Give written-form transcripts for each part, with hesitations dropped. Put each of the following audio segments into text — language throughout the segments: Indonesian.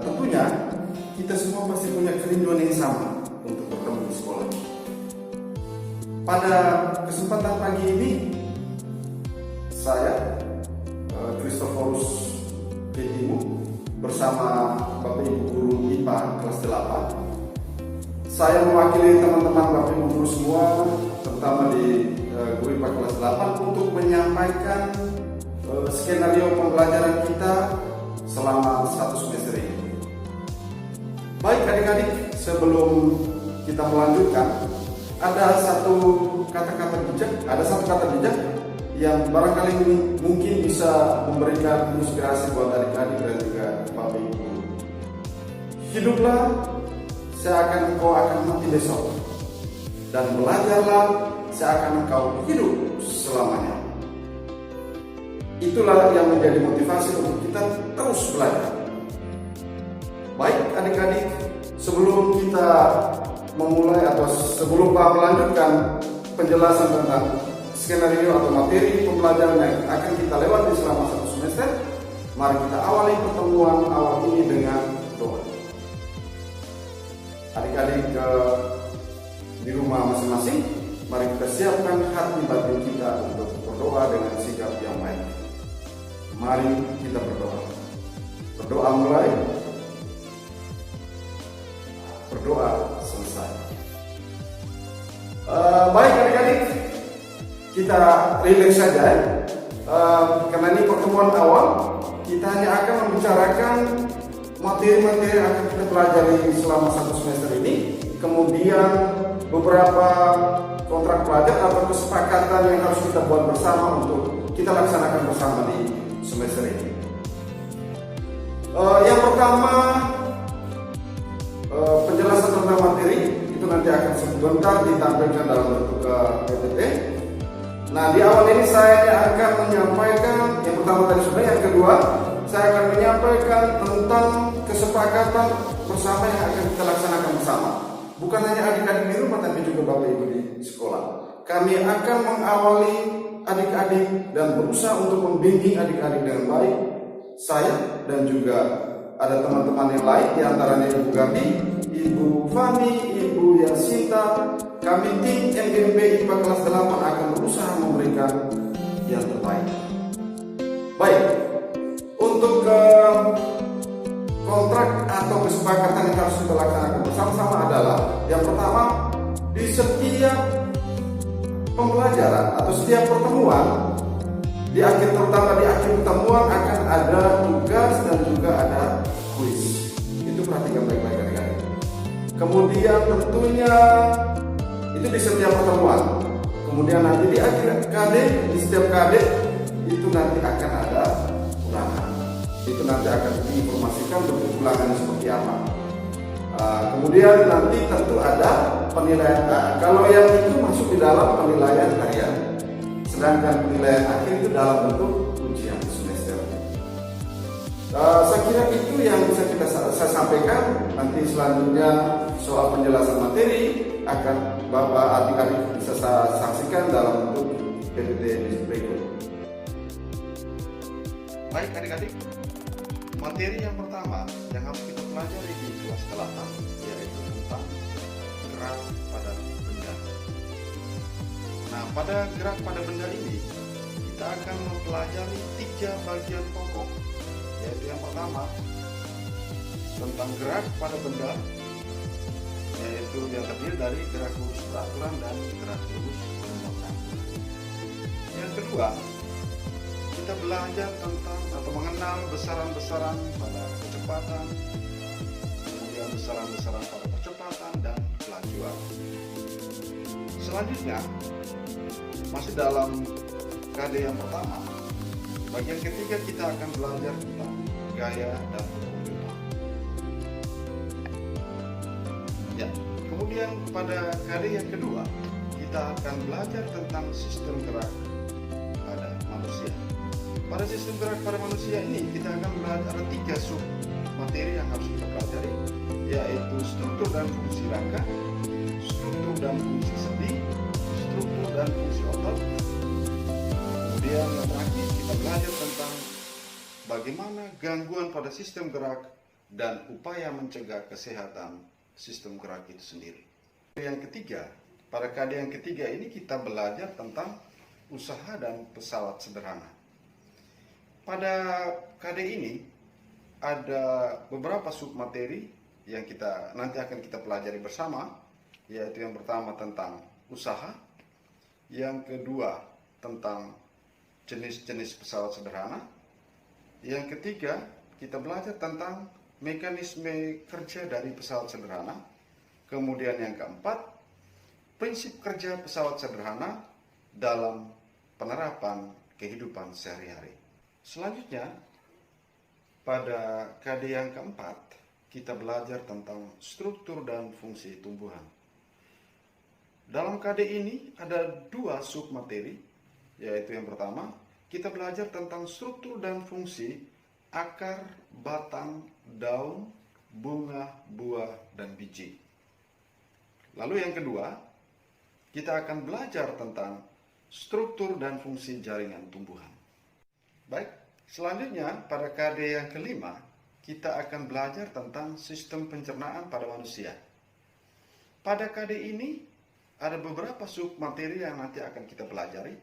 tentunya kita semua pasti punya kerinduan yang sama untuk bertemu di sekolah. Pada kesempatan pagi ini, saya Christophorus Ketimu bersama Bapak Ibu Guru IPA kelas 8. Saya mewakili teman-teman Bapak Ibu Guru semua, terutama di Guru IPA kelas 8, untuk menyampaikan skenario pembelajaran kita selama 1 semester ini. Baik adik-adik, sebelum kita melanjutkan, ada satu kata bijak yang barangkali mungkin bisa memberikan inspirasi buat adik-adik dan juga Bapak Ibu. Hiduplah seakan engkau akan mati besok, dan belajarlah seakan engkau hidup selamanya. Itulah yang menjadi motivasi untuk kita terus belajar. Baik adik-adik, sebelum kita memulai atau sebelum Pak melanjutkan penjelasan tentang skenario atau materi pembelajaran yang akan kita lewati selama 1 semester, mari kita awali pertemuan awal ini dengan doa. Adik-adik di rumah masing-masing, mari kita siapkan hati batin kita untuk berdoa dengan sikap yang baik. Mari kita berdoa. Berdoa mulai, berdoa selesai. Baik adik-adik, kita relax saja ya. Karena ini pertemuan awal, kita hanya akan membicarakan materi-materi yang akan kita pelajari selama 1 semester ini. Kemudian beberapa kontrak pelajar atau kesepakatan yang harus kita buat bersama untuk kita laksanakan bersama di semester ini. Yang pertama, penjelasan tentang materi itu nanti akan sebentar ditampilkan dalam bentuk PPT. Nah, di awal ini saya akan menyampaikan yang pertama tadi sudah, yang kedua saya akan menyampaikan tentang kesepakatan bersama yang akan kita laksanakan bersama. Bukan hanya adik-adik di rumah, tapi juga Bapak Ibu di sekolah. Kami akan mengawali adik-adik dan berusaha untuk membimbing adik-adik dengan baik. Saya dan juga ada teman-teman yang lain, diantaranya Ibu Gabi, Ibu Fani, Ibu Yasinta. Kami tim MGMB IPA kelas 8 akan berusaha memberikan yang terbaik. Baik, untuk kontrak atau kesepakatan yang harus kita laksanakan bersama-sama adalah, yang pertama, di setiap pembelajaran atau setiap pertemuan, terutama di akhir pertemuan akan ada tugas dan juga ada kuis. Itu perhatikan baik-baik adik-adik. Kemudian tentunya itu di setiap pertemuan. Kemudian nanti di akhir KD, di setiap KD itu nanti akan ada ulangan. Itu nanti akan diinformasikan bentuk ulangannya seperti apa. Kemudian nanti tentu ada penilaian. Kalau yang itu masuk di dalam penilaian harian, sedangkan penilaian akhir itu dalam bentuk ujian semester. Saya kira itu yang bisa saya sampaikan. Nanti selanjutnya soal penjelasan materi akan Bapak adik-adik bisa saya saksikan dalam bentuk PPT berikut. Baik adik-adik, materi yang pertama yang harus kita pelajari di kelas 8 yaitu tentang gerak pada benda. Nah, pada gerak pada benda ini kita akan mempelajari 3 bagian pokok, yaitu yang pertama tentang gerak pada benda, yaitu yang terdiri dari gerak lurus beraturan dan gerak lurus bermotor. Yang kedua, kita belajar tentang atau mengenal besaran-besaran pada kecepatan, kemudian besaran-besaran pada percepatan dan kelajuan. Selanjutnya, masih dalam KD yang pertama, bagian ketiga kita akan belajar tentang gaya dan mobilitas. Ya, kemudian pada KD yang kedua, kita akan belajar tentang sistem gerak pada manusia. Pada sistem gerak pada manusia ini kita akan belajar 3 sub materi yang harus kita pelajari, yaitu struktur dan fungsi rangka, struktur dan fungsi sendi, struktur dan fungsi otot. Kemudian yang terakhir kita belajar tentang bagaimana gangguan pada sistem gerak dan upaya mencegah kesehatan sistem gerak itu sendiri. Yang ketiga, pada KD yang ketiga ini kita belajar tentang usaha dan pesawat sederhana. Pada KD ini ada beberapa submateri yang nanti akan kita pelajari bersama, yaitu yang pertama tentang usaha, yang kedua tentang jenis-jenis pesawat sederhana, yang ketiga kita belajar tentang mekanisme kerja dari pesawat sederhana, kemudian yang keempat prinsip kerja pesawat sederhana dalam penerapan kehidupan sehari-hari. Selanjutnya, pada KD yang keempat, kita belajar tentang struktur dan fungsi tumbuhan. Dalam KD ini ada dua submateri, yaitu yang pertama, kita belajar tentang struktur dan fungsi akar, batang, daun, bunga, buah, dan biji. Lalu yang kedua, kita akan belajar tentang struktur dan fungsi jaringan tumbuhan. Baik, selanjutnya pada KD yang kelima, kita akan belajar tentang sistem pencernaan pada manusia. Pada KD ini ada beberapa submateri yang nanti akan kita pelajari,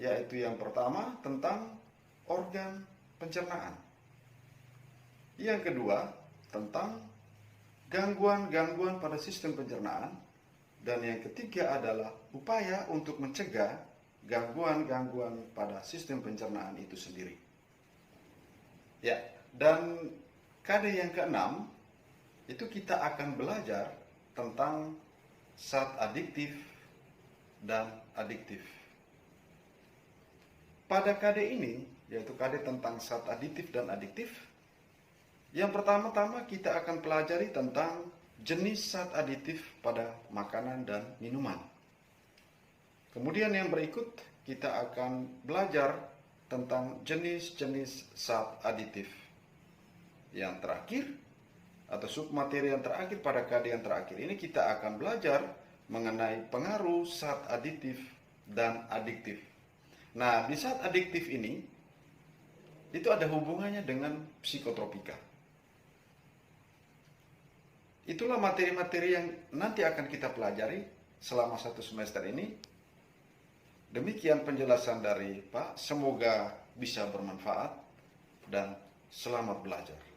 yaitu yang pertama tentang organ pencernaan. Yang kedua tentang gangguan-gangguan pada sistem pencernaan, dan yang ketiga adalah upaya untuk mencegah gangguan-gangguan pada sistem pencernaan itu sendiri. Ya, dan KD yang keenam itu kita akan belajar tentang zat adiktif dan adiktif. Pada KD ini, yaitu KD tentang zat adiktif dan adiktif, yang pertama-tama kita akan pelajari tentang jenis zat aditif pada makanan dan minuman. Kemudian yang berikut kita akan belajar tentang jenis-jenis zat aditif. Yang terakhir, atau submateri yang terakhir pada KD yang terakhir ini, kita akan belajar mengenai pengaruh zat aditif dan adiktif. Nah, di zat adiktif ini, itu ada hubungannya dengan psikotropika. Itulah materi-materi yang nanti akan kita pelajari selama 1 semester ini. Demikian penjelasan dari Pak, semoga bisa bermanfaat dan selamat belajar.